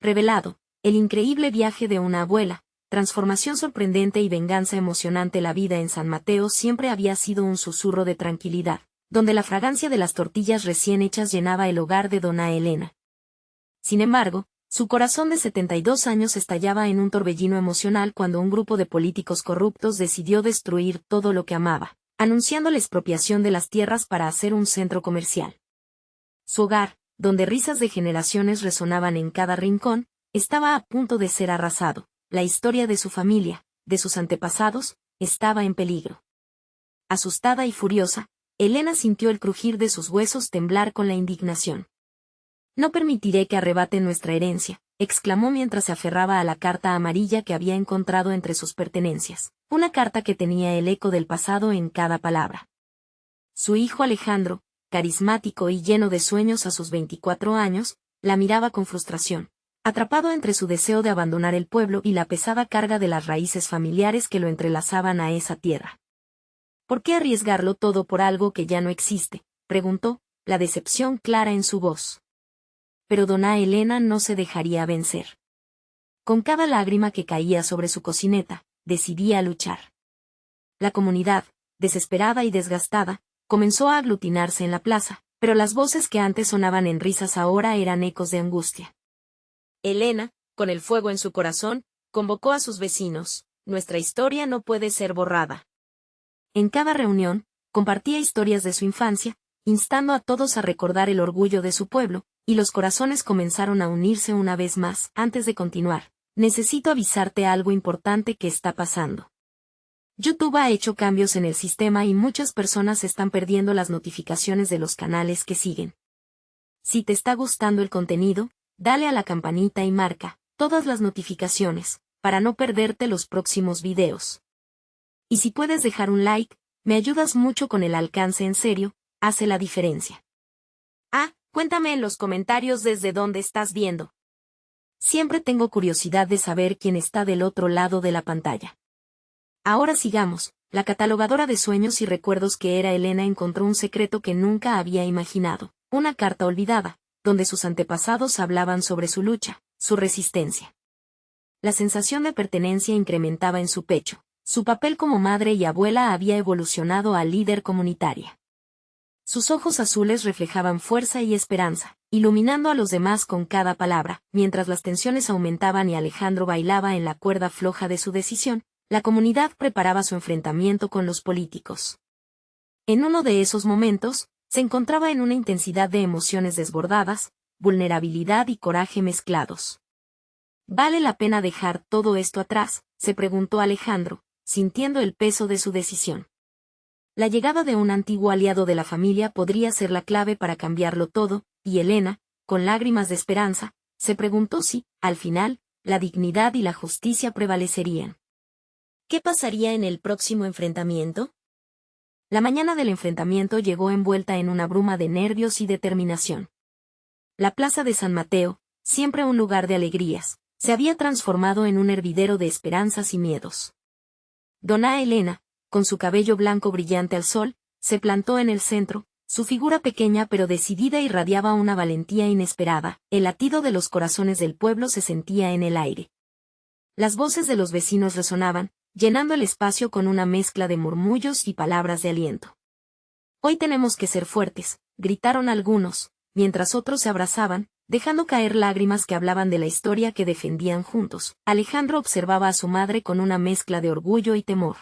revelado, el increíble viaje de una abuela, transformación sorprendente y venganza emocionante. La vida en San Mateo siempre había sido un susurro de tranquilidad, donde la fragancia de las tortillas recién hechas llenaba el hogar de Dona Elena. Sin embargo, su corazón de 72 años estallaba en un torbellino emocional cuando un grupo de políticos corruptos decidió destruir todo lo que amaba, anunciando la expropiación de las tierras para hacer un centro comercial. Su hogar, donde risas de generaciones resonaban en cada rincón, estaba a punto de ser arrasado. La historia de su familia, de sus antepasados, estaba en peligro. Asustada y furiosa, Elena sintió el crujir de sus huesos temblar con la indignación. «No permitiré que arrebaten nuestra herencia», exclamó mientras se aferraba a la carta amarilla que había encontrado entre sus pertenencias, una carta que tenía el eco del pasado en cada palabra. Su hijo Alejandro, carismático y lleno de sueños a sus 24 años, la miraba con frustración, atrapado entre su deseo de abandonar el pueblo y la pesada carga de las raíces familiares que lo entrelazaban a esa tierra. «¿Por qué arriesgarlo todo por algo que ya no existe?», preguntó, la decepción clara en su voz. Pero Dona Elena no se dejaría vencer. Con cada lágrima que caía sobre su cocineta, decidía luchar. La comunidad, desesperada y desgastada, comenzó a aglutinarse en la plaza, pero las voces que antes sonaban en risas ahora eran ecos de angustia. Elena, con el fuego en su corazón, convocó a sus vecinos: «Nuestra historia no puede ser borrada». En cada reunión, compartía historias de su infancia, instando a todos a recordar el orgullo de su pueblo, y los corazones comenzaron a unirse una vez más. «Antes de continuar, necesito avisarte algo importante que está pasando. YouTube ha hecho cambios en el sistema y muchas personas están perdiendo las notificaciones de los canales que siguen. Si te está gustando el contenido, dale a la campanita y marca todas las notificaciones, para no perderte los próximos videos. Y si puedes dejar un like, me ayudas mucho con el alcance. En serio, hace la diferencia. Cuéntame en los comentarios desde dónde estás viendo. Siempre tengo curiosidad de saber quién está del otro lado de la pantalla. Ahora sigamos. La catalogadora de sueños y recuerdos que era Elena encontró un secreto que nunca había imaginado, una carta olvidada, donde sus antepasados hablaban sobre su lucha, su resistencia. La sensación de pertenencia incrementaba en su pecho. Su papel como madre y abuela había evolucionado a líder comunitaria. Sus ojos azules reflejaban fuerza y esperanza, iluminando a los demás con cada palabra. Mientras las tensiones aumentaban y Alejandro bailaba en la cuerda floja de su decisión, la comunidad preparaba su enfrentamiento con los políticos. En uno de esos momentos, se encontraba en una intensidad de emociones desbordadas, vulnerabilidad y coraje mezclados. «¿Vale la pena dejar todo esto atrás?», se preguntó Alejandro, sintiendo el peso de su decisión. La llegada de un antiguo aliado de la familia podría ser la clave para cambiarlo todo, y Elena, con lágrimas de esperanza, se preguntó si, al final, la dignidad y la justicia prevalecerían. ¿Qué pasaría en el próximo enfrentamiento? La mañana del enfrentamiento llegó envuelta en una bruma de nervios y determinación. La plaza de San Mateo, siempre un lugar de alegrías, se había transformado en un hervidero de esperanzas y miedos. Dona Elena, con su cabello blanco brillante al sol, se plantó en el centro. Su figura pequeña pero decidida irradiaba una valentía inesperada. El latido de los corazones del pueblo se sentía en el aire. Las voces de los vecinos resonaban, llenando el espacio con una mezcla de murmullos y palabras de aliento. «Hoy tenemos que ser fuertes», gritaron algunos, mientras otros se abrazaban, dejando caer lágrimas que hablaban de la historia que defendían juntos. Alejandro observaba a su madre con una mezcla de orgullo y temor.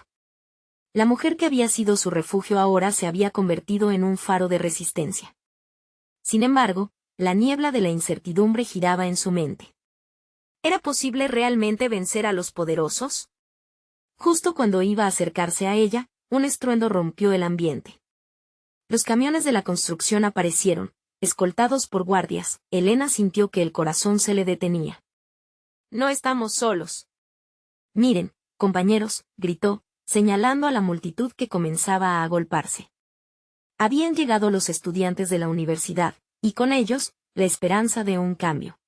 La mujer que había sido su refugio ahora se había convertido en un faro de resistencia. Sin embargo, la niebla de la incertidumbre giraba en su mente. ¿Era posible realmente vencer a los poderosos? Justo cuando iba a acercarse a ella, un estruendo rompió el ambiente. Los camiones de la construcción aparecieron, escoltados por guardias. Elena sintió que el corazón se le detenía. «No estamos solos». «Miren, compañeros», gritó, señalando a la multitud que comenzaba a agolparse. Habían llegado los estudiantes de la universidad, y con ellos, la esperanza de un cambio.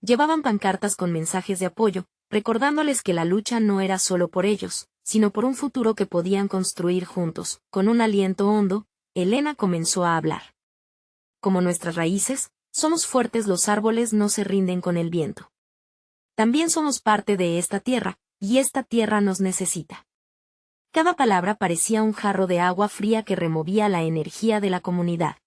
Llevaban pancartas con mensajes de apoyo, recordándoles que la lucha no era solo por ellos, sino por un futuro que podían construir juntos. Con un aliento hondo, Elena comenzó a hablar. «Como nuestras raíces, Somos fuertes, los árboles no se rinden con el viento. También somos parte de esta tierra, y esta tierra nos necesita. Cada palabra parecía un jarro de agua fría que removía la energía de la comunidad.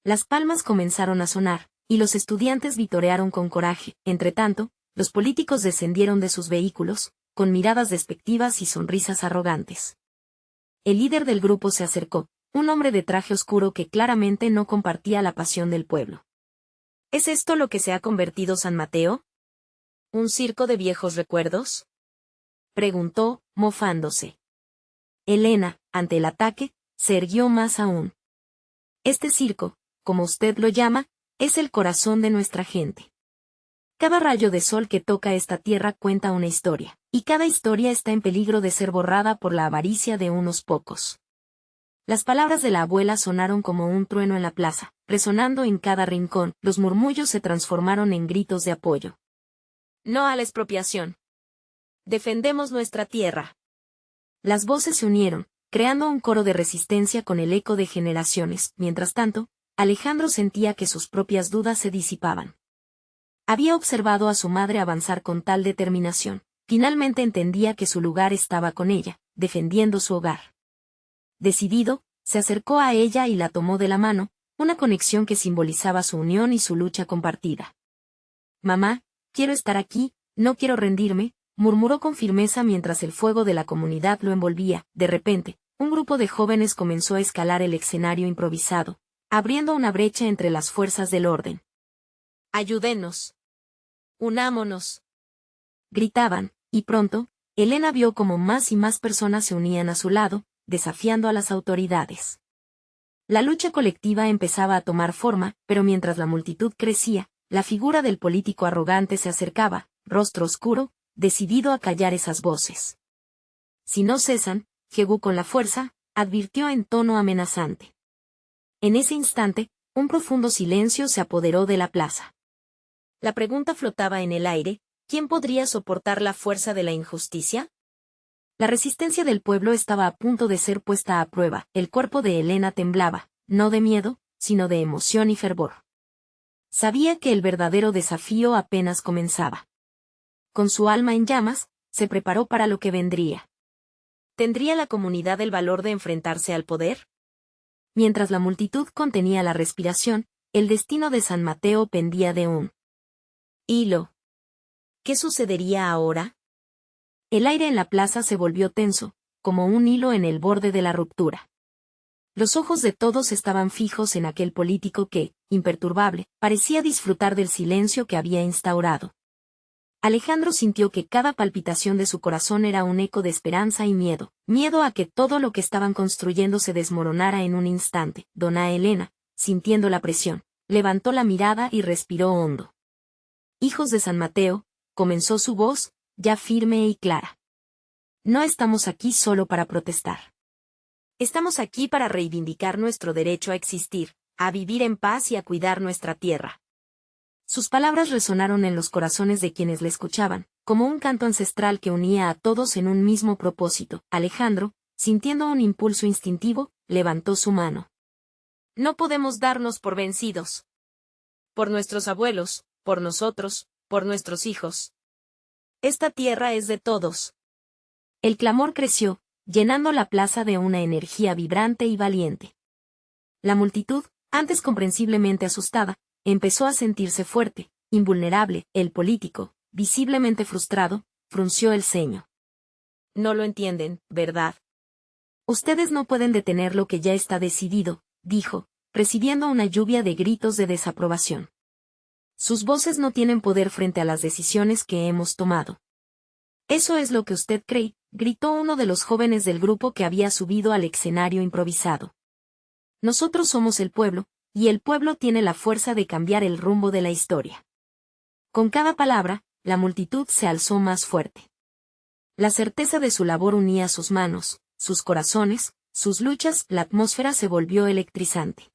Las palmas comenzaron a sonar, y los estudiantes vitorearon con coraje. Entretanto, los políticos descendieron de sus vehículos, con miradas despectivas y sonrisas arrogantes. El líder del grupo se acercó, un hombre de traje oscuro que claramente no compartía la pasión del pueblo. ¿Es esto lo que se ha convertido San Mateo? ¿Un circo de viejos recuerdos?, preguntó, mofándose. Elena, ante el ataque, se irguió más aún. Este circo, como usted lo llama, es el corazón de nuestra gente. Cada rayo de sol que toca esta tierra cuenta una historia, y cada historia está en peligro de ser borrada por la avaricia de unos pocos. Las palabras de la abuela sonaron como un trueno en la plaza, resonando en cada rincón. Los murmullos se transformaron en gritos de apoyo. No a la expropiación. Defendemos nuestra tierra. Las voces se unieron, creando un coro de resistencia con el eco de generaciones. Mientras tanto, Alejandro sentía que sus propias dudas se disipaban. Había observado a su madre avanzar con tal determinación. Finalmente entendía que su lugar estaba con ella, defendiendo su hogar. Decidido, se acercó a ella y la tomó de la mano, una conexión que simbolizaba su unión y su lucha compartida. Mamá, quiero estar aquí, no quiero rendirme, murmuró con firmeza mientras el fuego de la comunidad lo envolvía. De repente, un grupo de jóvenes comenzó a escalar el escenario improvisado, abriendo una brecha entre las fuerzas del orden. Ayúdenos. Unámonos. Gritaban, y pronto, Elena vio cómo más y más personas se unían a su lado, desafiando a las autoridades. La lucha colectiva empezaba a tomar forma, pero mientras la multitud crecía, la figura del político arrogante se acercaba, rostro oscuro, decidido a callar esas voces. Si no cesan, Jehú con la fuerza, advirtió en tono amenazante. En ese instante, un profundo silencio se apoderó de la plaza. La pregunta flotaba en el aire: ¿quién podría soportar la fuerza de la injusticia? La resistencia del pueblo estaba a punto de ser puesta a prueba. El cuerpo de Elena temblaba, no de miedo, sino de emoción y fervor. Sabía que el verdadero desafío apenas comenzaba. Con su alma en llamas, se preparó para lo que vendría. ¿Tendría la comunidad el valor de enfrentarse al poder? Mientras la multitud contenía la respiración, el destino de San Mateo pendía de un hilo. ¿Qué sucedería ahora? El aire en la plaza se volvió tenso, como un hilo en el borde de la ruptura. Los ojos de todos estaban fijos en aquel político que, imperturbable, parecía disfrutar del silencio que había instaurado. Alejandro sintió que cada palpitación de su corazón era un eco de esperanza y miedo, miedo a que todo lo que estaban construyendo se desmoronara en un instante. Dona Elena, sintiendo la presión, levantó la mirada y respiró hondo. Hijos de San Mateo, comenzó su voz, ya firme y clara. No estamos aquí solo para protestar. Estamos aquí para reivindicar nuestro derecho a existir, a vivir en paz y a cuidar nuestra tierra. Sus palabras resonaron en los corazones de quienes le escuchaban, como un canto ancestral que unía a todos en un mismo propósito. Alejandro, sintiendo un impulso instintivo, levantó su mano. No podemos darnos por vencidos. Por nuestros abuelos, por nosotros, por nuestros hijos. Esta tierra es de todos. El clamor creció, llenando la plaza de una energía vibrante y valiente. La multitud, antes comprensiblemente asustada, empezó a sentirse fuerte, invulnerable. El político, visiblemente frustrado, frunció el ceño. No lo entienden, ¿verdad? Ustedes no pueden detener lo que ya está decidido, dijo, recibiendo una lluvia de gritos de desaprobación. Sus voces no tienen poder frente a las decisiones que hemos tomado. Eso es lo que usted cree, gritó uno de los jóvenes del grupo que había subido al escenario improvisado. Nosotros somos el pueblo, y el pueblo tiene la fuerza de cambiar el rumbo de la historia. Con cada palabra, la multitud se alzó más fuerte. La certeza de su labor unía sus manos, sus corazones, sus luchas. La atmósfera se volvió electrizante.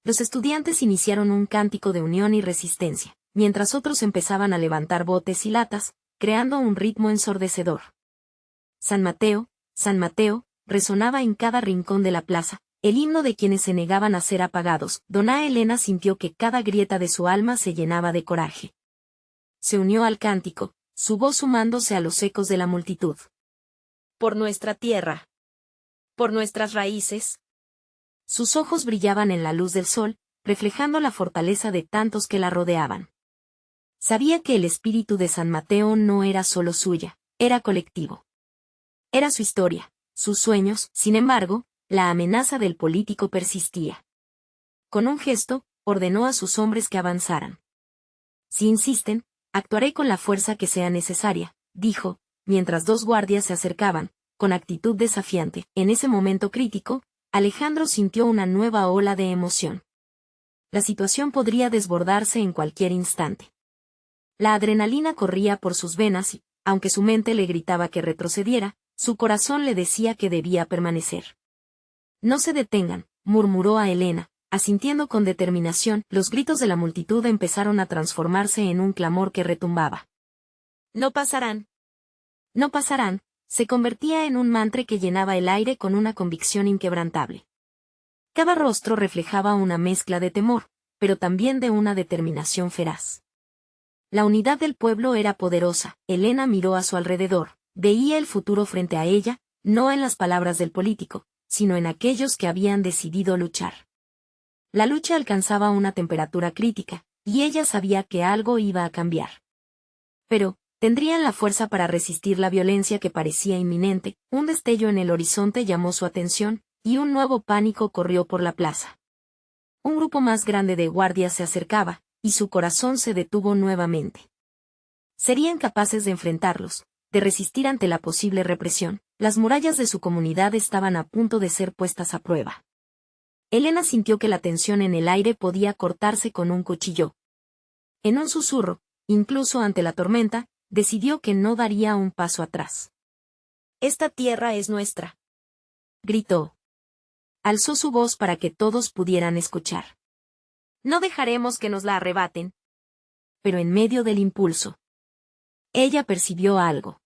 Los estudiantes iniciaron un cántico de unión y resistencia, mientras otros empezaban a levantar botes y latas, creando un ritmo ensordecedor. San Mateo, resonaba en cada rincón de la plaza, el himno de quienes se negaban a ser apagados. Dona Elena sintió que cada grieta de su alma se llenaba de coraje. Se unió al cántico, su voz sumándose a los ecos de la multitud. Por nuestra tierra. Por nuestras raíces. Sus ojos brillaban en la luz del sol, reflejando la fortaleza de tantos que la rodeaban. Sabía que el espíritu de San Mateo no era solo suya, era colectivo. Era su historia, sus sueños. Sin embargo, la amenaza del político persistía. Con un gesto, ordenó a sus hombres que avanzaran. Si insisten, actuaré con la fuerza que sea necesaria, dijo, mientras dos guardias se acercaban, con actitud desafiante. En ese momento crítico, Alejandro sintió una nueva ola de emoción. La situación podría desbordarse en cualquier instante. La adrenalina corría por sus venas y, aunque su mente le gritaba que retrocediera, su corazón le decía que debía permanecer. No se detengan, murmuró a Elena, asintiendo con determinación. Los gritos de la multitud empezaron a transformarse en un clamor que retumbaba. No pasarán. No pasarán, se convertía en un mantra que llenaba el aire con una convicción inquebrantable. Cada rostro reflejaba una mezcla de temor, pero también de una determinación feraz. La unidad del pueblo era poderosa. Elena miró a su alrededor, veía el futuro frente a ella, no en las palabras del político, sino en aquellos que habían decidido luchar. La lucha alcanzaba una temperatura crítica, y ella sabía que algo iba a cambiar. Pero, ¿tendrían la fuerza para resistir la violencia que parecía inminente? Un destello en el horizonte llamó su atención, y un nuevo pánico corrió por la plaza. Un grupo más grande de guardias se acercaba, y su corazón se detuvo nuevamente. ¿Serían capaces de enfrentarlos, de resistir ante la posible represión? Las murallas de su comunidad estaban a punto de ser puestas a prueba. Elena sintió que la tensión en el aire podía cortarse con un cuchillo. En un susurro, incluso ante la tormenta, decidió que no daría un paso atrás. «Esta tierra es nuestra», gritó. Alzó su voz para que todos pudieran escuchar. «No dejaremos que nos la arrebaten». Pero en medio del impulso, ella percibió algo.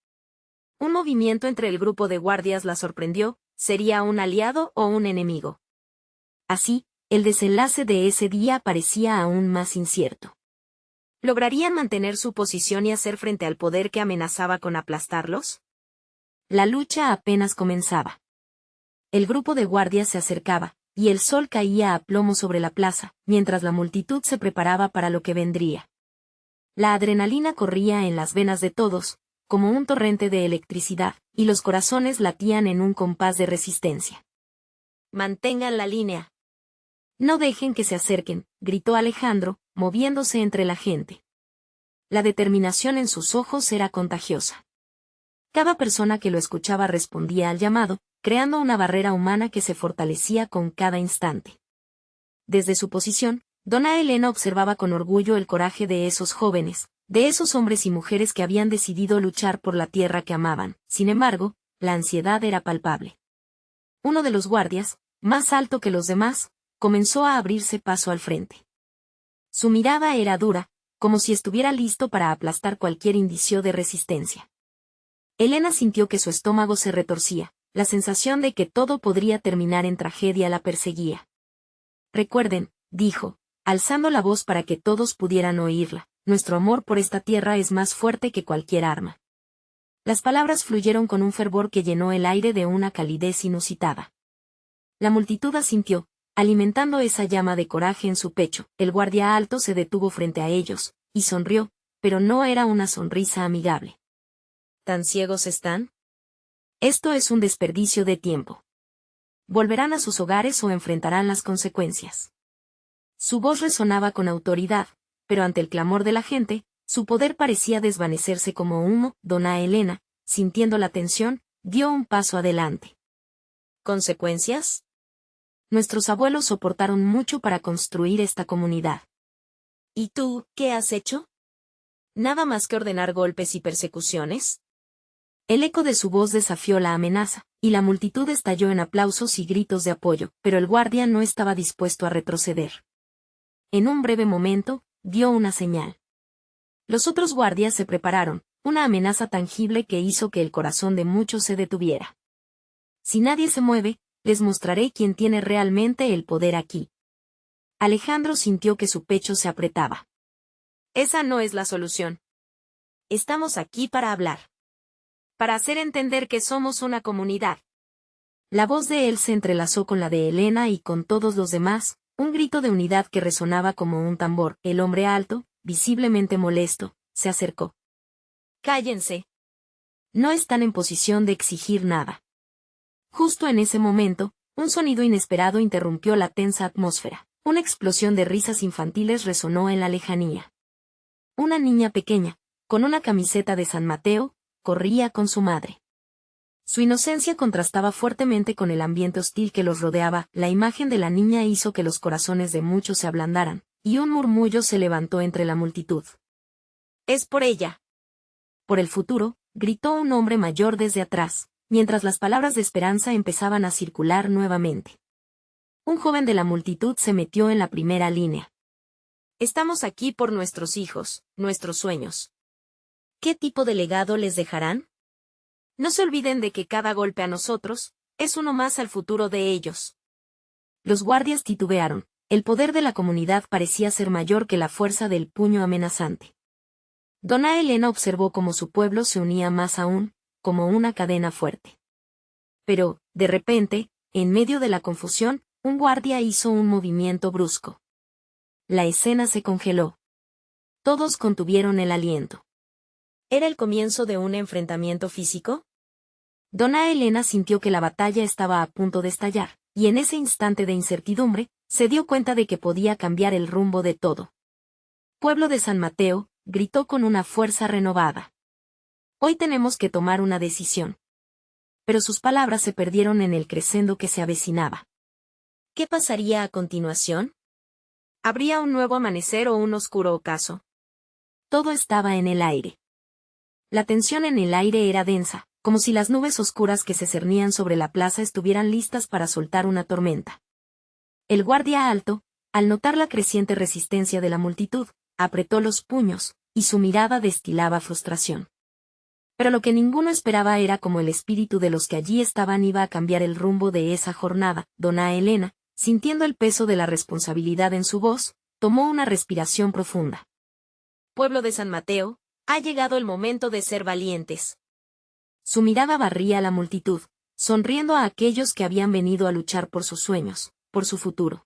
Un movimiento entre el grupo de guardias la sorprendió. ¿Sería un aliado o un enemigo? Así, el desenlace de ese día parecía aún más incierto. ¿Lograrían mantener su posición y hacer frente al poder que amenazaba con aplastarlos? La lucha apenas comenzaba. El grupo de guardias se acercaba, y el sol caía a plomo sobre la plaza, mientras la multitud se preparaba para lo que vendría. La adrenalina corría en las venas de todos, como un torrente de electricidad, y los corazones latían en un compás de resistencia. «Mantengan la línea. No dejen que se acerquen», gritó Alejandro, moviéndose entre la gente. La determinación en sus ojos era contagiosa. Cada persona que lo escuchaba respondía al llamado, creando una barrera humana que se fortalecía con cada instante. Desde su posición, Dona Elena observaba con orgullo el coraje de esos jóvenes, de esos hombres y mujeres que habían decidido luchar por la tierra que amaban. Sin embargo, la ansiedad era palpable. Uno de los guardias, más alto que los demás, comenzó a abrirse paso al frente. Su mirada era dura, como si estuviera listo para aplastar cualquier indicio de resistencia. Elena sintió que su estómago se retorcía, la sensación de que todo podría terminar en tragedia la perseguía. «Recuerden», dijo, alzando la voz para que todos pudieran oírla, «nuestro amor por esta tierra es más fuerte que cualquier arma». Las palabras fluyeron con un fervor que llenó el aire de una calidez inusitada. La multitud asintió, alimentando esa llama de coraje en su pecho. El guardia alto se detuvo frente a ellos, y sonrió, pero no era una sonrisa amigable. ¿Tan ciegos están? Esto es un desperdicio de tiempo. Volverán a sus hogares o enfrentarán las consecuencias. Su voz resonaba con autoridad, pero ante el clamor de la gente, su poder parecía desvanecerse como humo. Dona Elena, sintiendo la tensión, dio un paso adelante. ¿Consecuencias? Nuestros abuelos soportaron mucho para construir esta comunidad. ¿Y tú, qué has hecho? ¿Nada más que ordenar golpes y persecuciones? El eco de su voz desafió la amenaza, y la multitud estalló en aplausos y gritos de apoyo, pero el guardia no estaba dispuesto a retroceder. En un breve momento, dio una señal. Los otros guardias se prepararon, una amenaza tangible que hizo que el corazón de muchos se detuviera. Si nadie se mueve, les mostraré quién tiene realmente el poder aquí. Alejandro sintió que su pecho se apretaba. Esa no es la solución. Estamos aquí para hablar. Para hacer entender que somos una comunidad. La voz de él se entrelazó con la de Elena y con todos los demás, un grito de unidad que resonaba como un tambor. El hombre alto, visiblemente molesto, se acercó. Cállense. No están en posición de exigir nada. Justo en ese momento, un sonido inesperado interrumpió la tensa atmósfera. Una explosión de risas infantiles resonó en la lejanía. Una niña pequeña, con una camiseta de San Mateo, corría con su madre. Su inocencia contrastaba fuertemente con el ambiente hostil que los rodeaba. La imagen de la niña hizo que los corazones de muchos se ablandaran, y un murmullo se levantó entre la multitud. «Es por ella». «Por el futuro», gritó un hombre mayor desde atrás, mientras las palabras de esperanza empezaban a circular nuevamente. Un joven de la multitud se metió en la primera línea. «Estamos aquí por nuestros hijos, nuestros sueños». «¿Qué tipo de legado les dejarán? No se olviden de que cada golpe a nosotros es uno más al futuro de ellos». Los guardias titubearon. El poder de la comunidad parecía ser mayor que la fuerza del puño amenazante. Dona Elena observó cómo su pueblo se unía más aún, como una cadena fuerte. Pero, de repente, en medio de la confusión, un guardia hizo un movimiento brusco. La escena se congeló. Todos contuvieron el aliento. ¿Era el comienzo de un enfrentamiento físico? Dona Elena sintió que la batalla estaba a punto de estallar, y en ese instante de incertidumbre, se dio cuenta de que podía cambiar el rumbo de todo. «Pueblo de San Mateo», gritó con una fuerza renovada. «Hoy tenemos que tomar una decisión». Pero sus palabras se perdieron en el crescendo que se avecinaba. ¿Qué pasaría a continuación? ¿Habría un nuevo amanecer o un oscuro ocaso? Todo estaba en el aire. La tensión en el aire era densa, como si las nubes oscuras que se cernían sobre la plaza estuvieran listas para soltar una tormenta. El guardia alto, al notar la creciente resistencia de la multitud, apretó los puños, y su mirada destilaba frustración. Pero lo que ninguno esperaba era cómo el espíritu de los que allí estaban iba a cambiar el rumbo de esa jornada. Dona Elena, sintiendo el peso de la responsabilidad en su voz, tomó una respiración profunda. «Pueblo de San Mateo, ha llegado el momento de ser valientes». Su mirada barría a la multitud, sonriendo a aquellos que habían venido a luchar por sus sueños, por su futuro.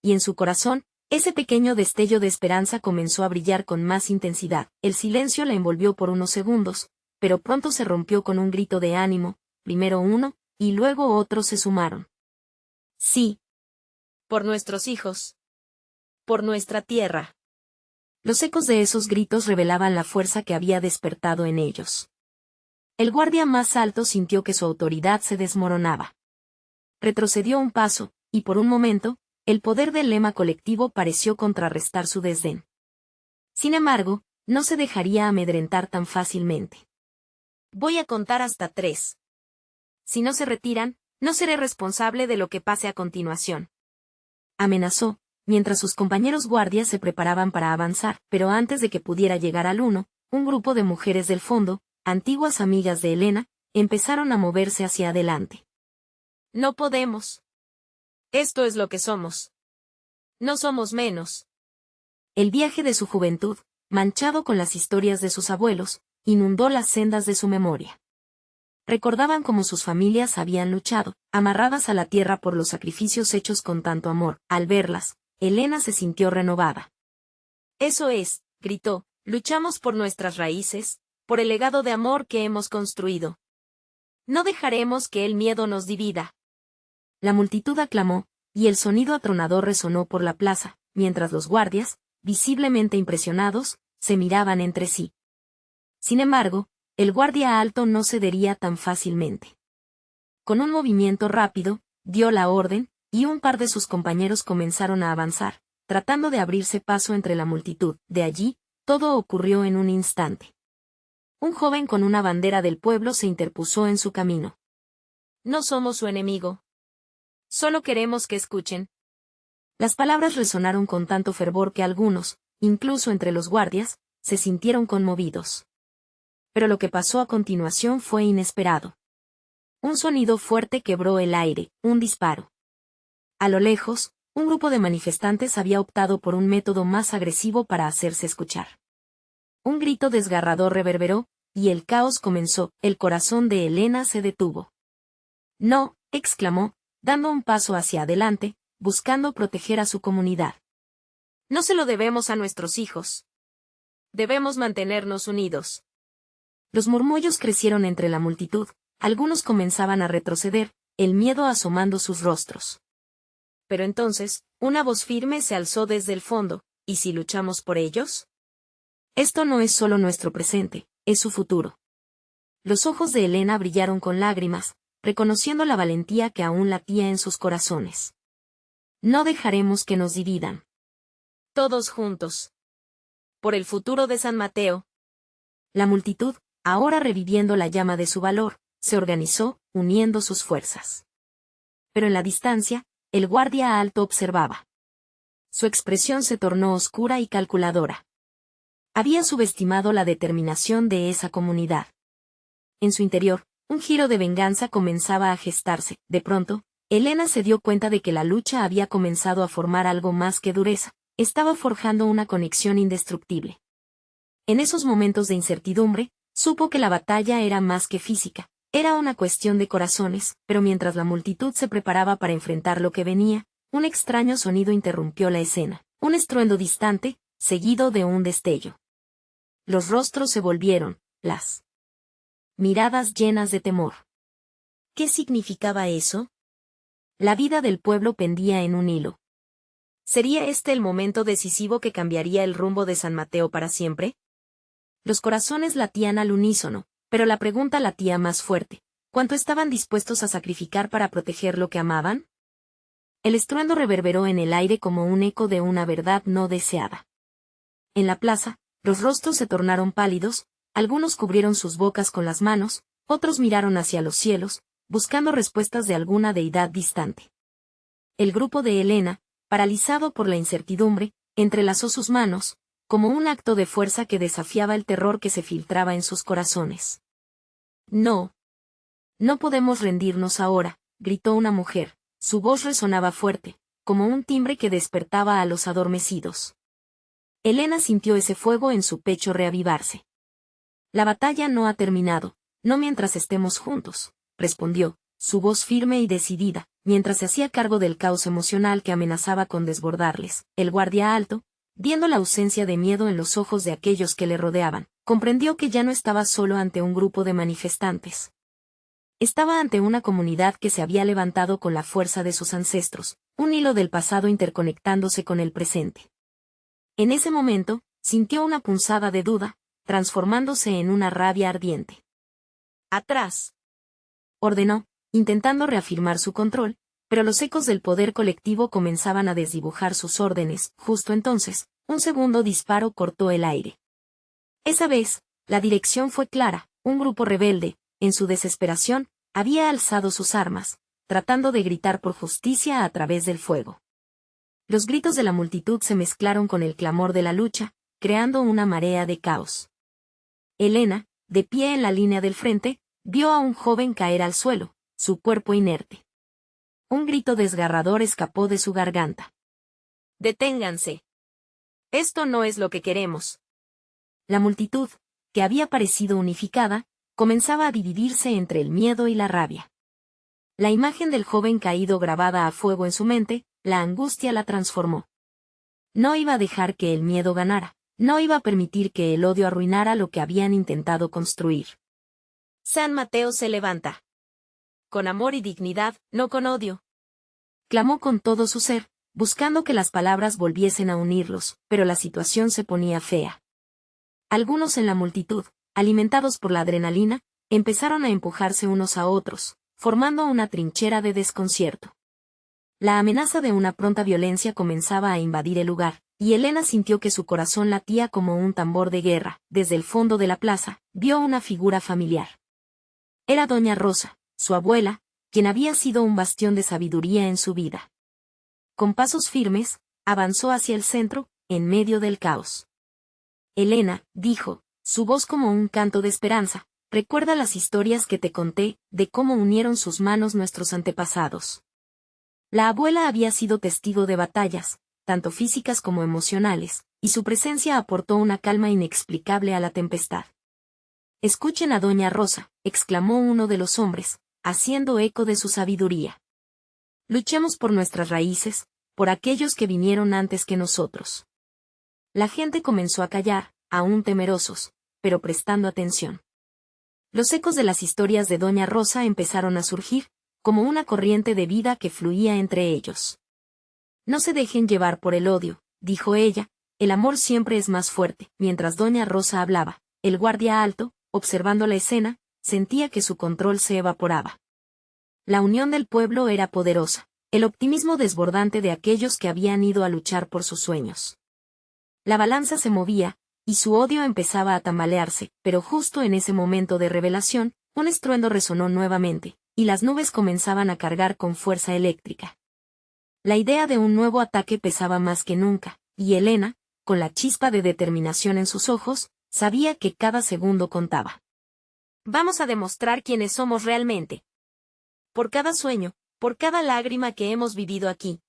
Y en su corazón, ese pequeño destello de esperanza comenzó a brillar con más intensidad. El silencio la envolvió por unos segundos, pero pronto se rompió con un grito de ánimo. Primero uno, y luego otros se sumaron. «Sí. Por nuestros hijos. Por nuestra tierra». Los ecos de esos gritos revelaban la fuerza que había despertado en ellos. El guardia más alto sintió que su autoridad se desmoronaba. Retrocedió un paso, y por un momento, el poder del lema colectivo pareció contrarrestar su desdén. Sin embargo, no se dejaría amedrentar tan fácilmente. «Voy a contar hasta 3. Si no se retiran, no seré responsable de lo que pase a continuación», amenazó, mientras sus compañeros guardias se preparaban para avanzar. Pero antes de que pudiera llegar al 1, un grupo de mujeres del fondo, antiguas amigas de Elena, empezaron a moverse hacia adelante. «No podemos. Esto es lo que somos. No somos menos». El viaje de su juventud, manchado con las historias de sus abuelos, inundó las sendas de su memoria. Recordaban cómo sus familias habían luchado, amarradas a la tierra por los sacrificios hechos con tanto amor. Al verlas, Elena se sintió renovada. «Eso es», gritó, «luchamos por nuestras raíces, por el legado de amor que hemos construido. No dejaremos que el miedo nos divida». La multitud aclamó, y el sonido atronador resonó por la plaza, mientras los guardias, visiblemente impresionados, se miraban entre sí. Sin embargo, el guardia alto no cedería tan fácilmente. Con un movimiento rápido, dio la orden, y un par de sus compañeros comenzaron a avanzar, tratando de abrirse paso entre la multitud. De allí, todo ocurrió en un instante. Un joven con una bandera del pueblo se interpuso en su camino. «No somos su enemigo. Solo queremos que escuchen». Las palabras resonaron con tanto fervor que algunos, incluso entre los guardias, se sintieron conmovidos. Pero lo que pasó a continuación fue inesperado. Un sonido fuerte quebró el aire, un disparo. A lo lejos, un grupo de manifestantes había optado por un método más agresivo para hacerse escuchar. Un grito desgarrador reverberó, y el caos comenzó. El corazón de Elena se detuvo. No, exclamó, dando un paso hacia adelante, buscando proteger a su comunidad. No se lo debemos a nuestros hijos. Debemos mantenernos unidos. Los murmullos crecieron entre la multitud, algunos comenzaban a retroceder, el miedo asomando sus rostros. Pero entonces, una voz firme se alzó desde el fondo, ¿y si luchamos por ellos? Esto no es solo nuestro presente, es su futuro. Los ojos de Elena brillaron con lágrimas, reconociendo la valentía que aún latía en sus corazones. No dejaremos que nos dividan. Todos juntos. Por el futuro de San Mateo. La multitud, ahora reviviendo la llama de su valor, se organizó, uniendo sus fuerzas. Pero en la distancia, el guardia alto observaba. Su expresión se tornó oscura y calculadora. Había subestimado la determinación de esa comunidad. En su interior, un giro de venganza comenzaba a gestarse. De pronto, Elena se dio cuenta de que la lucha había comenzado a formar algo más que dureza, estaba forjando una conexión indestructible. En esos momentos de incertidumbre, supo que la batalla era más que física, era una cuestión de corazones, pero mientras la multitud se preparaba para enfrentar lo que venía, un extraño sonido interrumpió la escena, un estruendo distante, seguido de un destello. Los rostros se volvieron, las miradas llenas de temor. ¿Qué significaba eso? La vida del pueblo pendía en un hilo. ¿Sería este el momento decisivo que cambiaría el rumbo de San Mateo para siempre? Los corazones latían al unísono, pero la pregunta latía más fuerte. ¿Cuánto estaban dispuestos a sacrificar para proteger lo que amaban? El estruendo reverberó en el aire como un eco de una verdad no deseada. En la plaza, los rostros se tornaron pálidos, algunos cubrieron sus bocas con las manos, otros miraron hacia los cielos, buscando respuestas de alguna deidad distante. El grupo de Elena, paralizado por la incertidumbre, entrelazó sus manos, como un acto de fuerza que desafiaba el terror que se filtraba en sus corazones. No. No podemos rendirnos ahora, gritó una mujer, su voz resonaba fuerte, como un timbre que despertaba a los adormecidos. Elena sintió ese fuego en su pecho reavivarse. La batalla no ha terminado, no mientras estemos juntos, respondió, su voz firme y decidida, mientras se hacía cargo del caos emocional que amenazaba con desbordarles. El guardia alto, viendo la ausencia de miedo en los ojos de aquellos que le rodeaban, comprendió que ya no estaba solo ante un grupo de manifestantes. Estaba ante una comunidad que se había levantado con la fuerza de sus ancestros, un hilo del pasado interconectándose con el presente. En ese momento, sintió una punzada de duda, transformándose en una rabia ardiente. ¡Atrás!, ordenó, intentando reafirmar su control, pero los ecos del poder colectivo comenzaban a desdibujar sus órdenes. Justo entonces, un segundo disparo cortó el aire. Esa vez, la dirección fue clara, un grupo rebelde, en su desesperación, había alzado sus armas, tratando de gritar por justicia a través del fuego. Los gritos de la multitud se mezclaron con el clamor de la lucha, creando una marea de caos. Elena, de pie en la línea del frente, vio a un joven caer al suelo, su cuerpo inerte. Un grito desgarrador escapó de su garganta. ¡Deténganse! Esto no es lo que queremos. La multitud, que había parecido unificada, comenzaba a dividirse entre el miedo y la rabia. La imagen del joven caído grabada a fuego en su mente, la angustia la transformó. No iba a dejar que el miedo ganara, no iba a permitir que el odio arruinara lo que habían intentado construir. San Mateo se levanta. Con amor y dignidad, no con odio. Clamó con todo su ser, buscando que las palabras volviesen a unirlos, pero la situación se ponía fea. Algunos en la multitud, alimentados por la adrenalina, empezaron a empujarse unos a otros, formando una trinchera de desconcierto. La amenaza de una pronta violencia comenzaba a invadir el lugar, y Elena sintió que su corazón latía como un tambor de guerra. Desde el fondo de la plaza, vio una figura familiar. Era Doña Rosa, su abuela, quien había sido un bastión de sabiduría en su vida. Con pasos firmes, avanzó hacia el centro, en medio del caos. Elena, dijo, su voz como un canto de esperanza, recuerda las historias que te conté, de cómo unieron sus manos nuestros antepasados. La abuela había sido testigo de batallas, tanto físicas como emocionales, y su presencia aportó una calma inexplicable a la tempestad. Escuchen a Doña Rosa, exclamó uno de los hombres, haciendo eco de su sabiduría. Luchemos por nuestras raíces, por aquellos que vinieron antes que nosotros. La gente comenzó a callar, aún temerosos, pero prestando atención. Los ecos de las historias de Doña Rosa empezaron a surgir, como una corriente de vida que fluía entre ellos. No se dejen llevar por el odio, dijo ella, el amor siempre es más fuerte. Mientras Doña Rosa hablaba, el guardia alto, observando la escena, sentía que su control se evaporaba. La unión del pueblo era poderosa, el optimismo desbordante de aquellos que habían ido a luchar por sus sueños. La balanza se movía, y su odio empezaba a tambalearse, pero justo en ese momento de revelación, un estruendo resonó nuevamente, y las nubes comenzaban a cargar con fuerza eléctrica. La idea de un nuevo ataque pesaba más que nunca, y Elena, con la chispa de determinación en sus ojos, sabía que cada segundo contaba. Vamos a demostrar quiénes somos realmente. Por cada sueño, por cada lágrima que hemos vivido aquí.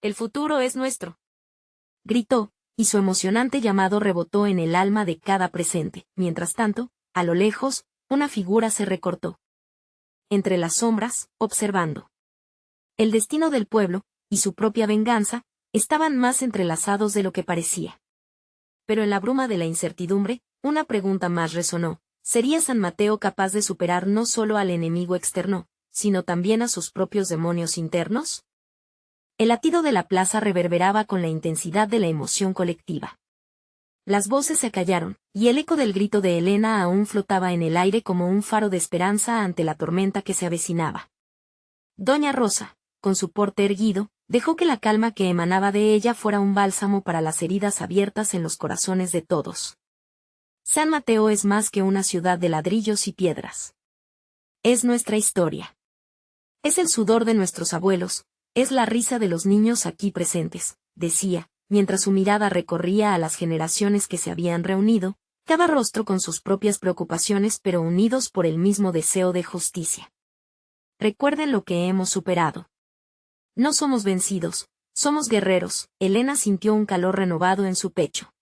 El futuro es nuestro. Gritó, y su emocionante llamado rebotó en el alma de cada presente. Mientras tanto, a lo lejos, una figura se recortó. Entre las sombras, observando. El destino del pueblo, y su propia venganza, estaban más entrelazados de lo que parecía. Pero en la bruma de la incertidumbre, una pregunta más resonó. ¿Sería San Mateo capaz de superar no solo al enemigo externo, sino también a sus propios demonios internos? El latido de la plaza reverberaba con la intensidad de la emoción colectiva. Las voces se callaron, y el eco del grito de Elena aún flotaba en el aire como un faro de esperanza ante la tormenta que se avecinaba. Doña Rosa, con su porte erguido, dejó que la calma que emanaba de ella fuera un bálsamo para las heridas abiertas en los corazones de todos. San Mateo es más que una ciudad de ladrillos y piedras. Es nuestra historia. Es el sudor de nuestros abuelos, es la risa de los niños aquí presentes, decía, mientras su mirada recorría a las generaciones que se habían reunido, cada rostro con sus propias preocupaciones pero unidos por el mismo deseo de justicia. Recuerden lo que hemos superado. No somos vencidos, somos guerreros. Elena sintió un calor renovado en su pecho.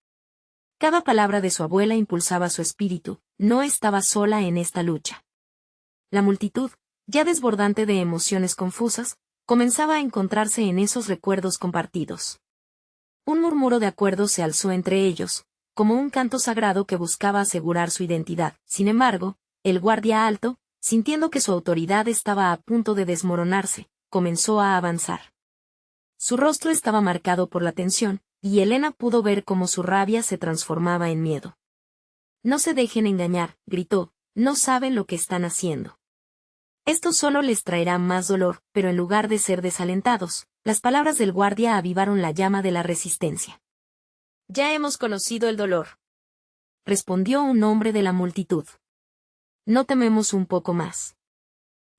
Cada palabra de su abuela impulsaba su espíritu, no estaba sola en esta lucha. La multitud, ya desbordante de emociones confusas, comenzaba a encontrarse en esos recuerdos compartidos. Un murmuro de acuerdo se alzó entre ellos, como un canto sagrado que buscaba asegurar su identidad. Sin embargo, el guardia alto, sintiendo que su autoridad estaba a punto de desmoronarse, comenzó a avanzar. Su rostro estaba marcado por la tensión, y Elena pudo ver cómo su rabia se transformaba en miedo. No se dejen engañar, gritó, no saben lo que están haciendo. Esto solo les traerá más dolor, pero en lugar de ser desalentados, las palabras del guardia avivaron la llama de la resistencia. Ya hemos conocido el dolor, respondió un hombre de la multitud. No tememos un poco más.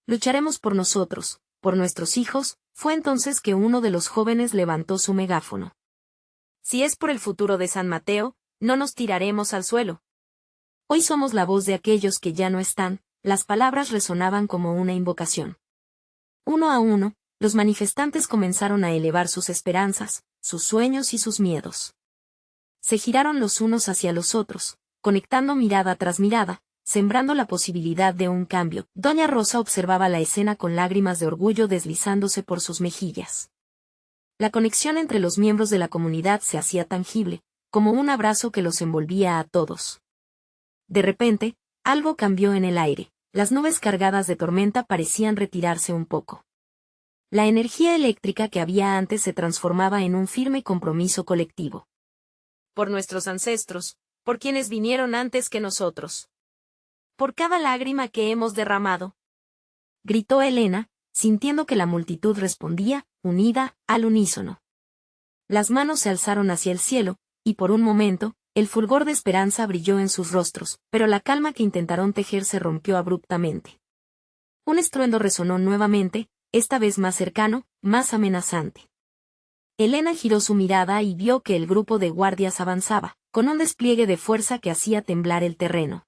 Lucharemos por nosotros, por nuestros hijos. Fue entonces que uno de los jóvenes levantó su megáfono. Si es por el futuro de San Mateo, no nos tiraremos al suelo. Hoy somos la voz de aquellos que ya no están. Las palabras resonaban como una invocación. Uno a uno, los manifestantes comenzaron a elevar sus esperanzas, sus sueños y sus miedos. Se giraron los unos hacia los otros, conectando mirada tras mirada, sembrando la posibilidad de un cambio. Doña Rosa observaba la escena con lágrimas de orgullo deslizándose por sus mejillas. La conexión entre los miembros de la comunidad se hacía tangible, como un abrazo que los envolvía a todos. De repente, algo cambió en el aire, las nubes cargadas de tormenta parecían retirarse un poco. La energía eléctrica que había antes se transformaba en un firme compromiso colectivo. Por nuestros ancestros, por quienes vinieron antes que nosotros. Por cada lágrima que hemos derramado. Gritó Elena, sintiendo que la multitud respondía, unida, al unísono. Las manos se alzaron hacia el cielo, y por un momento, el fulgor de esperanza brilló en sus rostros, pero la calma que intentaron tejer se rompió abruptamente. Un estruendo resonó nuevamente, esta vez más cercano, más amenazante. Elena giró su mirada y vio que el grupo de guardias avanzaba, con un despliegue de fuerza que hacía temblar el terreno.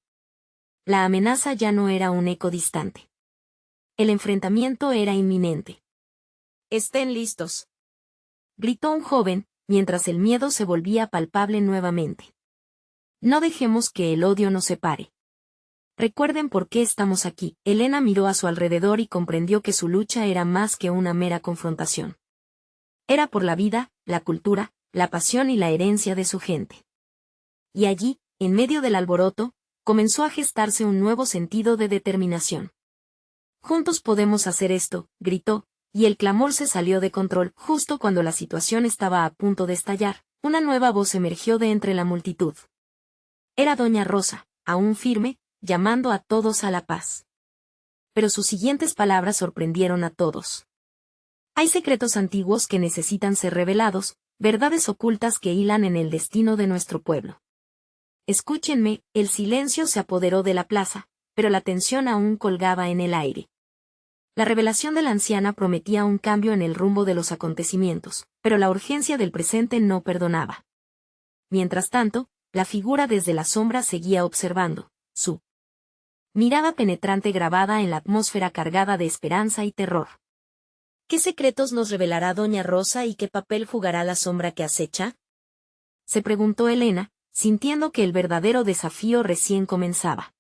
La amenaza ya no era un eco distante. El enfrentamiento era inminente. Estén listos, Gritó un joven, mientras el miedo se volvía palpable nuevamente. No dejemos que el odio nos separe. Recuerden por qué estamos aquí. Elena miró a su alrededor y comprendió que su lucha era más que una mera confrontación. Era por la vida, la cultura, la pasión y la herencia de su gente. Y allí, en medio del alboroto, comenzó a gestarse un nuevo sentido de determinación. Juntos podemos hacer esto, gritó, y el clamor se salió de control. Justo cuando la situación estaba a punto de estallar, una nueva voz emergió de entre la multitud. Era doña Rosa, aún firme, llamando a todos a la paz. Pero sus siguientes palabras sorprendieron a todos. Hay secretos antiguos que necesitan ser revelados, verdades ocultas que hilan en el destino de nuestro pueblo. Escúchenme, el silencio se apoderó de la plaza, pero la tensión aún colgaba en el aire. La revelación de la anciana prometía un cambio en el rumbo de los acontecimientos, pero la urgencia del presente no perdonaba. Mientras tanto, la figura desde la sombra seguía observando, su mirada penetrante grabada en la atmósfera cargada de esperanza y terror. ¿Qué secretos nos revelará doña Rosa y qué papel jugará la sombra que acecha? Se preguntó Elena, sintiendo que el verdadero desafío recién comenzaba.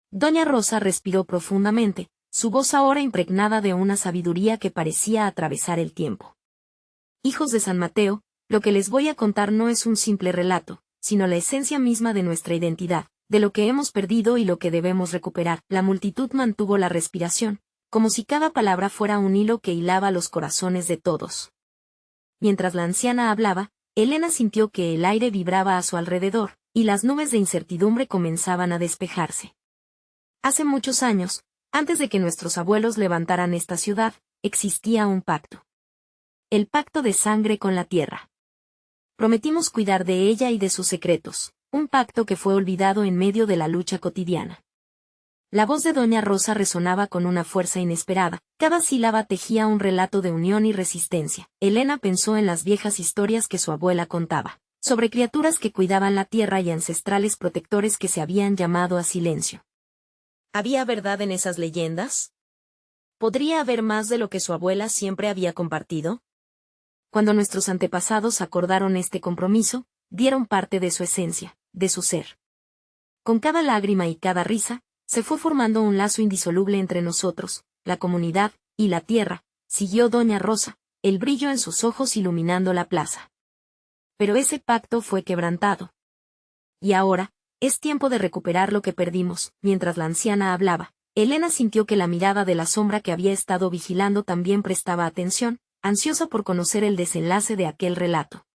Doña Rosa respiró profundamente, su voz ahora impregnada de una sabiduría que parecía atravesar el tiempo. Hijos de San Mateo, lo que les voy a contar no es un simple relato, sino la esencia misma de nuestra identidad, de lo que hemos perdido y lo que debemos recuperar. La multitud mantuvo la respiración, como si cada palabra fuera un hilo que hilaba los corazones de todos. Mientras la anciana hablaba, Elena sintió que el aire vibraba a su alrededor, y las nubes de incertidumbre comenzaban a despejarse. Hace muchos años, antes de que nuestros abuelos levantaran esta ciudad, existía un pacto. El pacto de sangre con la tierra. Prometimos cuidar de ella y de sus secretos, un pacto que fue olvidado en medio de la lucha cotidiana. La voz de doña Rosa resonaba con una fuerza inesperada, cada sílaba tejía un relato de unión y resistencia. Elena pensó en las viejas historias que su abuela contaba, sobre criaturas que cuidaban la tierra y ancestrales protectores que se habían llamado a silencio. ¿Había verdad en esas leyendas? ¿Podría haber más de lo que su abuela siempre había compartido? Cuando nuestros antepasados acordaron este compromiso, dieron parte de su esencia, de su ser. Con cada lágrima y cada risa, se fue formando un lazo indisoluble entre nosotros, la comunidad, y la tierra, siguió doña Rosa, el brillo en sus ojos iluminando la plaza. Pero ese pacto fue quebrantado. Y ahora, es tiempo de recuperar lo que perdimos. Mientras la anciana hablaba, Elena sintió que la mirada de la sombra que había estado vigilando también prestaba atención, ansiosa por conocer el desenlace de aquel relato.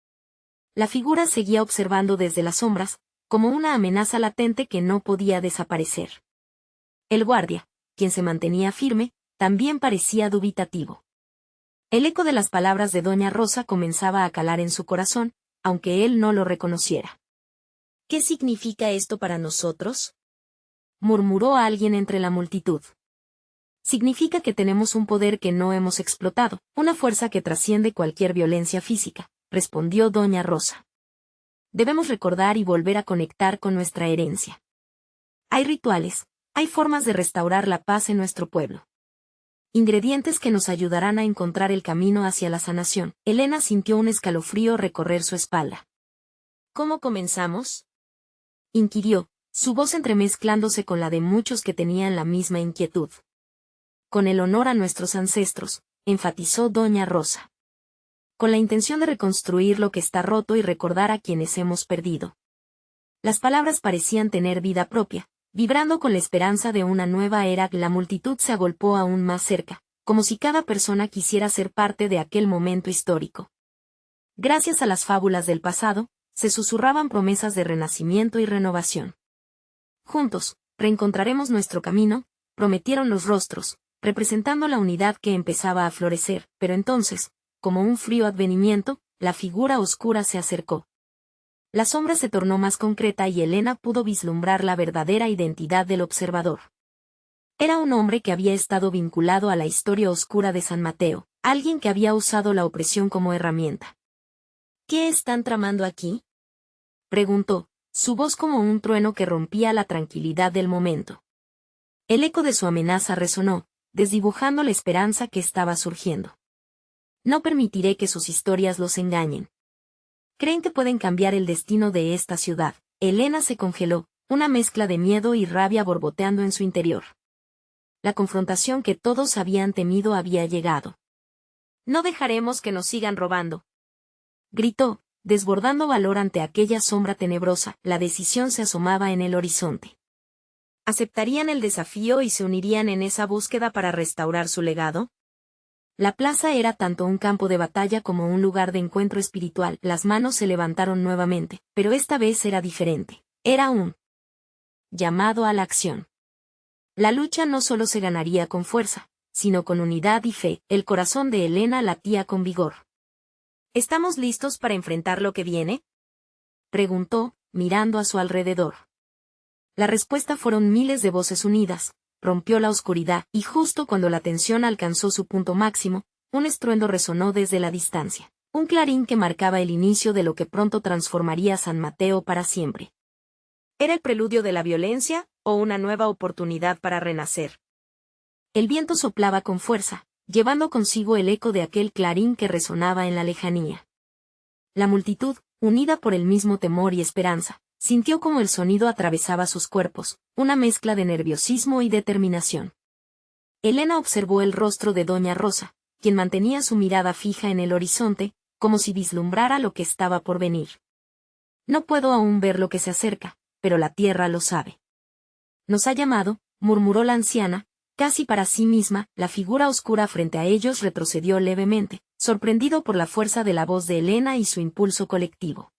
La figura seguía observando desde las sombras, como una amenaza latente que no podía desaparecer. El guardia, quien se mantenía firme, también parecía dubitativo. El eco de las palabras de doña Rosa comenzaba a calar en su corazón, aunque él no lo reconociera. ¿Qué significa esto para nosotros?, murmuró alguien entre la multitud. Significa que tenemos un poder que no hemos explotado, una fuerza que trasciende cualquier violencia física, respondió doña Rosa. Debemos recordar y volver a conectar con nuestra herencia. Hay rituales, hay formas de restaurar la paz en nuestro pueblo. Ingredientes que nos ayudarán a encontrar el camino hacia la sanación. Elena sintió un escalofrío recorrer su espalda. ¿Cómo comenzamos?, inquirió, su voz entremezclándose con la de muchos que tenían la misma inquietud. Con el honor a nuestros ancestros, enfatizó doña Rosa. Con la intención de reconstruir lo que está roto y recordar a quienes hemos perdido. Las palabras parecían tener vida propia, vibrando con la esperanza de una nueva era. La multitud se agolpó aún más cerca, como si cada persona quisiera ser parte de aquel momento histórico. Gracias a las fábulas del pasado, se susurraban promesas de renacimiento y renovación. Juntos, reencontraremos nuestro camino, prometieron los rostros, representando la unidad que empezaba a florecer, pero entonces, como un frío advenimiento, la figura oscura se acercó. La sombra se tornó más concreta y Elena pudo vislumbrar la verdadera identidad del observador. Era un hombre que había estado vinculado a la historia oscura de San Mateo, alguien que había usado la opresión como herramienta. ¿Qué están tramando aquí?, preguntó, Su voz como un trueno que rompía la tranquilidad del momento. El eco de su amenaza resonó, desdibujando la esperanza que estaba surgiendo. No permitiré que sus historias los engañen. Creen que pueden cambiar el destino de esta ciudad. Elena se congeló, una mezcla de miedo y rabia borboteando en su interior. La confrontación que todos habían temido había llegado. No dejaremos que nos sigan robando. Gritó, desbordando valor ante aquella sombra tenebrosa. La decisión se asomaba en el horizonte. ¿Aceptarían el desafío y se unirían en esa búsqueda para restaurar su legado? La plaza era tanto un campo de batalla como un lugar de encuentro espiritual. Las manos se levantaron nuevamente, pero esta vez era diferente. Era un llamado a la acción. La lucha no solo se ganaría con fuerza, sino con unidad y fe. El corazón de Elena latía con vigor. ¿Estamos listos para enfrentar lo que viene?, preguntó, mirando a su alrededor. La respuesta fueron miles de voces unidas, rompió la oscuridad, y justo cuando la tensión alcanzó su punto máximo, un estruendo resonó desde la distancia. Un clarín que marcaba el inicio de lo que pronto transformaría San Mateo para siempre. ¿Era el preludio de la violencia, o una nueva oportunidad para renacer? El viento soplaba con fuerza, llevando consigo el eco de aquel clarín que resonaba en la lejanía. La multitud, unida por el mismo temor y esperanza, sintió como el sonido atravesaba sus cuerpos, una mezcla de nerviosismo y determinación. Elena observó el rostro de Doña Rosa, quien mantenía su mirada fija en el horizonte, como si vislumbrara lo que estaba por venir. No puedo aún ver lo que se acerca, pero la tierra lo sabe. Nos ha llamado, murmuró la anciana, casi para sí misma. La figura oscura frente a ellos retrocedió levemente, sorprendido por la fuerza de la voz de Elena y su impulso colectivo.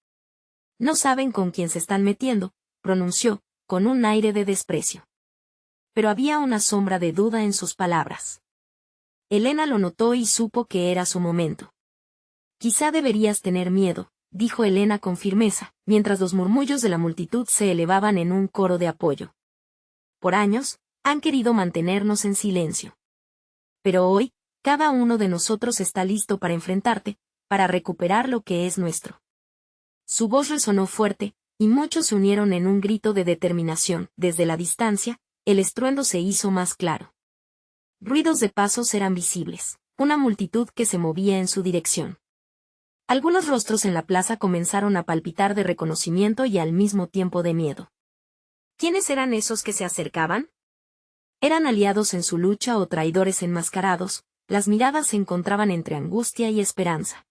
No saben con quién se están metiendo, pronunció, con un aire de desprecio. Pero había una sombra de duda en sus palabras. Elena lo notó y supo que era su momento. Quizá deberías tener miedo, dijo Elena con firmeza, mientras los murmullos de la multitud se elevaban en un coro de apoyo. Por años, han querido mantenernos en silencio. Pero hoy, cada uno de nosotros está listo para enfrentarte, para recuperar lo que es nuestro. Su voz resonó fuerte, y muchos se unieron en un grito de determinación. Desde la distancia, el estruendo se hizo más claro. Ruidos de pasos eran visibles, una multitud que se movía en su dirección. Algunos rostros en la plaza comenzaron a palpitar de reconocimiento y al mismo tiempo de miedo. ¿Quiénes eran esos que se acercaban? ¿Eran aliados en su lucha o traidores enmascarados? Las miradas se encontraban entre angustia y esperanza.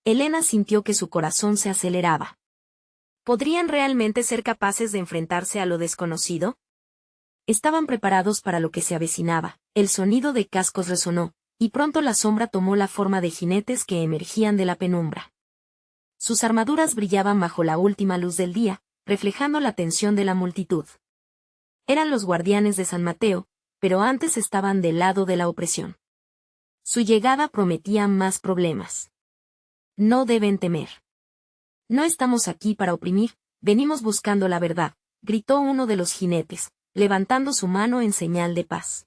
Elena sintió que su corazón se aceleraba. ¿Podrían realmente ser capaces de enfrentarse a lo desconocido? Estaban preparados para lo que se avecinaba. El sonido de cascos resonó, y pronto la sombra tomó la forma de jinetes que emergían de la penumbra. Sus armaduras brillaban bajo la última luz del día, reflejando la tensión de la multitud. Eran los guardianes de San Mateo, pero antes estaban del lado de la opresión. Su llegada prometía más problemas. No deben temer. No estamos aquí para oprimir, venimos buscando la verdad, gritó uno de los jinetes, levantando su mano en señal de paz.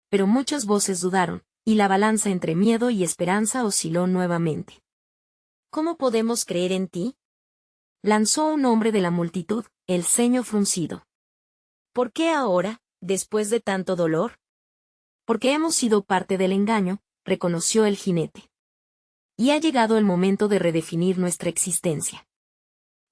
Pero muchas voces dudaron, y la balanza entre miedo y esperanza osciló nuevamente. ¿Cómo podemos creer en ti?, lanzó un hombre de la multitud, el ceño fruncido. ¿Por qué ahora, después de tanto dolor? Porque hemos sido parte del engaño, reconoció el jinete. Y ha llegado el momento de redefinir nuestra existencia.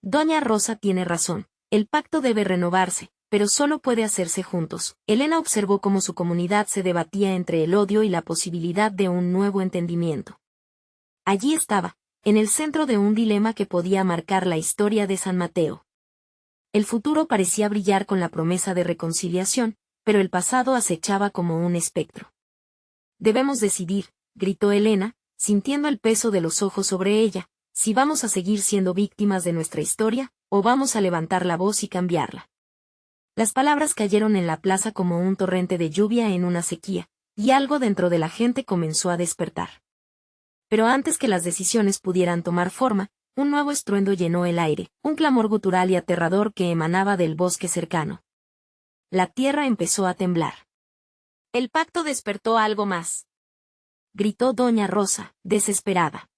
Doña Rosa tiene razón, el pacto debe renovarse, pero solo puede hacerse juntos. Elena observó cómo su comunidad se debatía entre el odio y la posibilidad de un nuevo entendimiento. Allí estaba, en el centro de un dilema que podía marcar la historia de San Mateo. El futuro parecía brillar con la promesa de reconciliación, pero el pasado acechaba como un espectro. Debemos decidir, gritó Elena, sintiendo el peso de los ojos sobre ella, si vamos a seguir siendo víctimas de nuestra historia, o vamos a levantar la voz y cambiarla. Las palabras cayeron en la plaza como un torrente de lluvia en una sequía, y algo dentro de la gente comenzó a despertar. Pero antes que las decisiones pudieran tomar forma, un nuevo estruendo llenó el aire, un clamor gutural y aterrador que emanaba del bosque cercano. La tierra empezó a temblar. El pacto despertó algo más, gritó Doña Rosa, desesperada.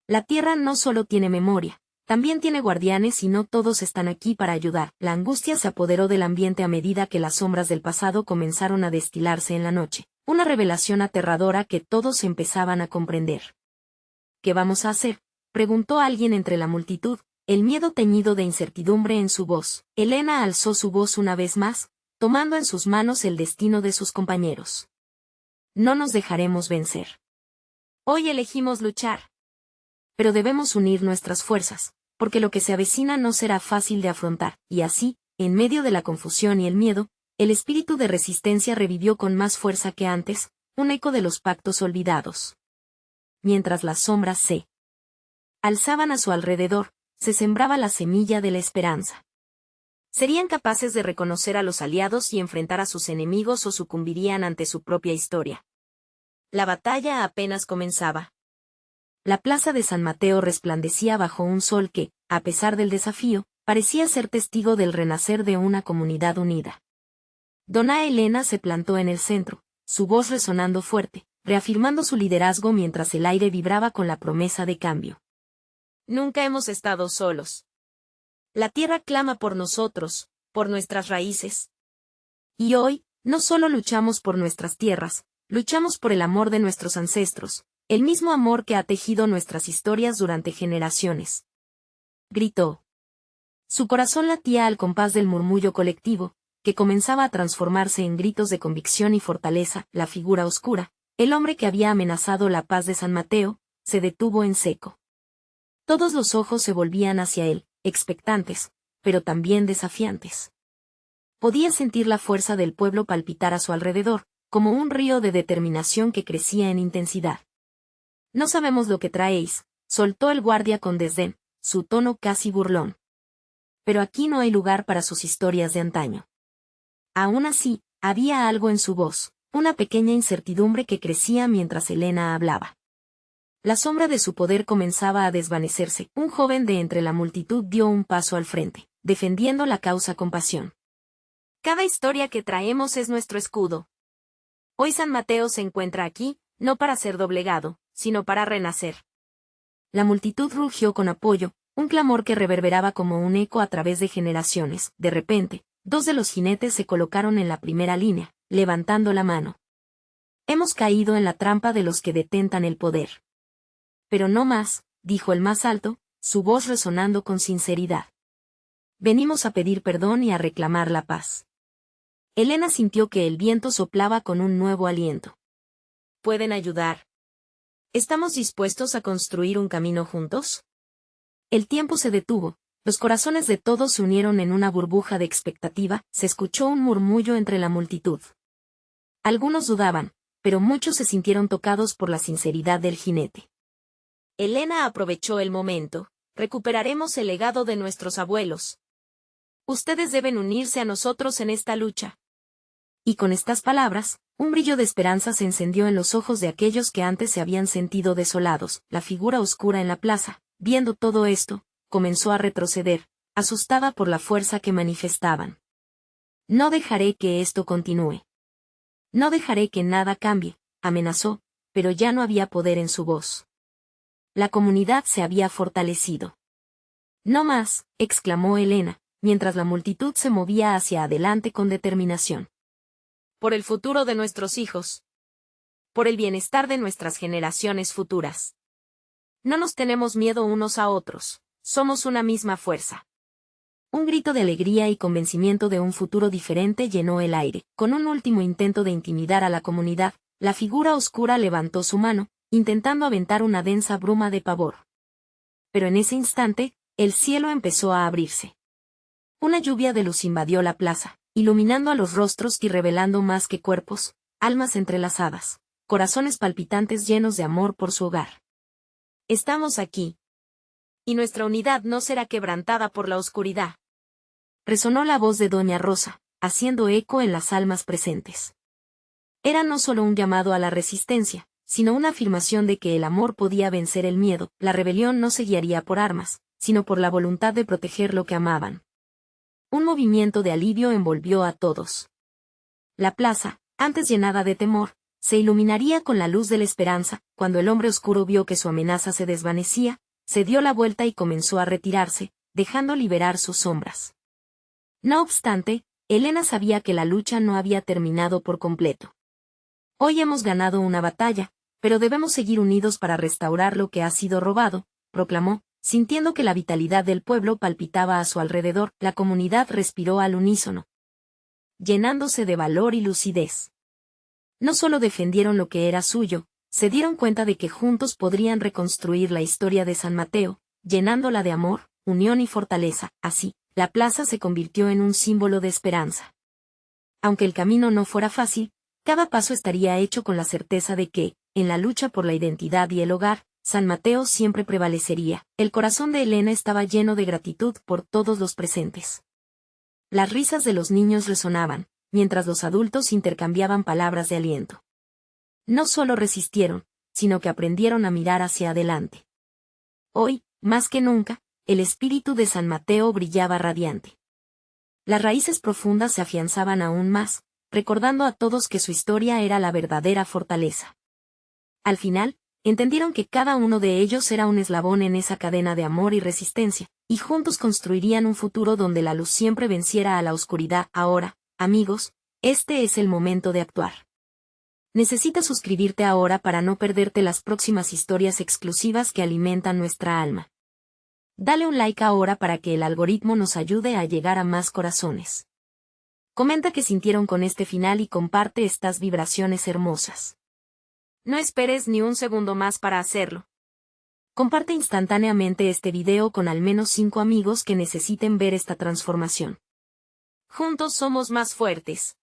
La tierra no solo tiene memoria, También tiene guardianes y no todos están aquí para ayudar. La angustia se apoderó del ambiente a medida que las sombras del pasado comenzaron a destilarse en la noche. Una revelación aterradora que todos empezaban a comprender. ¿Qué vamos a hacer?, preguntó alguien entre la multitud, el miedo teñido de incertidumbre en su voz. Elena alzó su voz una vez más, tomando en sus manos el destino de sus compañeros. No nos dejaremos vencer. Hoy elegimos luchar. Pero debemos unir nuestras fuerzas, porque lo que se avecina no será fácil de afrontar, y así, en medio de la confusión y el miedo, el espíritu de resistencia revivió con más fuerza que antes, un eco de los pactos olvidados. Mientras las sombras se alzaban a su alrededor, se sembraba la semilla de la esperanza. ¿Serían capaces de reconocer a los aliados y enfrentar a sus enemigos o sucumbirían ante su propia historia? La batalla apenas comenzaba. La plaza de San Mateo resplandecía bajo un sol que, a pesar del desafío, parecía ser testigo del renacer de una comunidad unida. Dona Elena se plantó en el centro, su voz resonando fuerte, reafirmando su liderazgo mientras el aire vibraba con la promesa de cambio. Nunca hemos estado solos. La tierra clama por nosotros, por nuestras raíces. Y hoy, no solo luchamos por nuestras tierras, luchamos por el amor de nuestros ancestros, el mismo amor que ha tejido nuestras historias durante generaciones. Gritó. Su corazón latía al compás del murmullo colectivo, que comenzaba a transformarse en gritos de convicción y fortaleza. La figura oscura, el hombre que había amenazado la paz de San Mateo, se detuvo en seco. Todos los ojos se volvían hacia él, expectantes, pero también desafiantes. Podía sentir la fuerza del pueblo palpitar a su alrededor, como un río de determinación que crecía en intensidad. No sabemos lo que traéis, soltó el guardia con desdén, su tono casi burlón. Pero aquí no hay lugar para sus historias de antaño. Aún así, había algo en su voz, una pequeña incertidumbre que crecía mientras Elena hablaba. La sombra de su poder comenzaba a desvanecerse. Un joven de entre la multitud dio un paso al frente, defendiendo la causa con pasión. Cada historia que traemos es nuestro escudo. Hoy San Mateo se encuentra aquí, no para ser doblegado, sino para renacer. La multitud rugió con apoyo, un clamor que reverberaba como un eco a través de generaciones. De repente, dos de los jinetes se colocaron en la primera línea, levantando la mano. Hemos caído en la trampa de los que detentan el poder. Pero no más, dijo el más alto, su voz resonando con sinceridad. Venimos a pedir perdón y a reclamar la paz. Elena sintió que el viento soplaba con un nuevo aliento. ¿Pueden ayudar? ¿Estamos dispuestos a construir un camino juntos? El tiempo se detuvo, los corazones de todos se unieron en una burbuja de expectativa, se escuchó un murmullo entre la multitud. Algunos dudaban, pero muchos se sintieron tocados por la sinceridad del jinete. Elena aprovechó el momento. Recuperaremos el legado de nuestros abuelos. Ustedes deben unirse a nosotros en esta lucha. Y con estas palabras, un brillo de esperanza se encendió en los ojos de aquellos que antes se habían sentido desolados. La figura oscura en la plaza, viendo todo esto, comenzó a retroceder, asustada por la fuerza que manifestaban. No dejaré que esto continúe. No dejaré que nada cambie, amenazó, pero ya no había poder en su voz. La comunidad se había fortalecido. No más, exclamó Elena, mientras la multitud se movía hacia adelante con determinación. Por el futuro de nuestros hijos. Por el bienestar de nuestras generaciones futuras. No nos tenemos miedo unos a otros, somos una misma fuerza. Un grito de alegría y convencimiento de un futuro diferente llenó el aire. Con un último intento de intimidar a la comunidad, la figura oscura levantó su mano, intentando aventar una densa bruma de pavor. Pero en ese instante, el cielo empezó a abrirse. Una lluvia de luz invadió la plaza, iluminando a los rostros y revelando más que cuerpos, almas entrelazadas, corazones palpitantes llenos de amor por su hogar. Estamos aquí. Y nuestra unidad no será quebrantada por la oscuridad. Resonó la voz de Doña Rosa, haciendo eco en las almas presentes. Era no solo un llamado a la resistencia, sino una afirmación de que el amor podía vencer el miedo. La rebelión no se guiaría por armas, sino por la voluntad de proteger lo que amaban. Un movimiento de alivio envolvió a todos. La plaza, antes llenada de temor, se iluminaría con la luz de la esperanza. Cuando el hombre oscuro vio que su amenaza se desvanecía, se dio la vuelta y comenzó a retirarse, dejando liberar sus sombras. No obstante, Helena sabía que la lucha no había terminado por completo. Hoy hemos ganado una batalla, pero debemos seguir unidos para restaurar lo que ha sido robado, proclamó, sintiendo que la vitalidad del pueblo palpitaba a su alrededor. La comunidad respiró al unísono, llenándose de valor y lucidez. No solo defendieron lo que era suyo, se dieron cuenta de que juntos podrían reconstruir la historia de San Mateo, llenándola de amor, unión y fortaleza. Así, la plaza se convirtió en un símbolo de esperanza. Aunque el camino no fuera fácil, cada paso estaría hecho con la certeza de que, en la lucha por la identidad y el hogar, San Mateo siempre prevalecería. El corazón de Helena estaba lleno de gratitud por todos los presentes. Las risas de los niños resonaban, mientras los adultos intercambiaban palabras de aliento. No solo resistieron, sino que aprendieron a mirar hacia adelante. Hoy, más que nunca, el espíritu de San Mateo brillaba radiante. Las raíces profundas se afianzaban aún más, recordando a todos que su historia era la verdadera fortaleza. Al final, entendieron que cada uno de ellos era un eslabón en esa cadena de amor y resistencia, y juntos construirían un futuro donde la luz siempre venciera a la oscuridad. Ahora, amigos, este es el momento de actuar. Necesitas suscribirte ahora para no perderte las próximas historias exclusivas que alimentan nuestra alma. Dale un like ahora para que el algoritmo nos ayude a llegar a más corazones. Comenta qué sintieron con este final y comparte estas vibraciones hermosas. No esperes ni un segundo más para hacerlo. Comparte instantáneamente este video con al menos 5 amigos que necesiten ver esta transformación. Juntos somos más fuertes.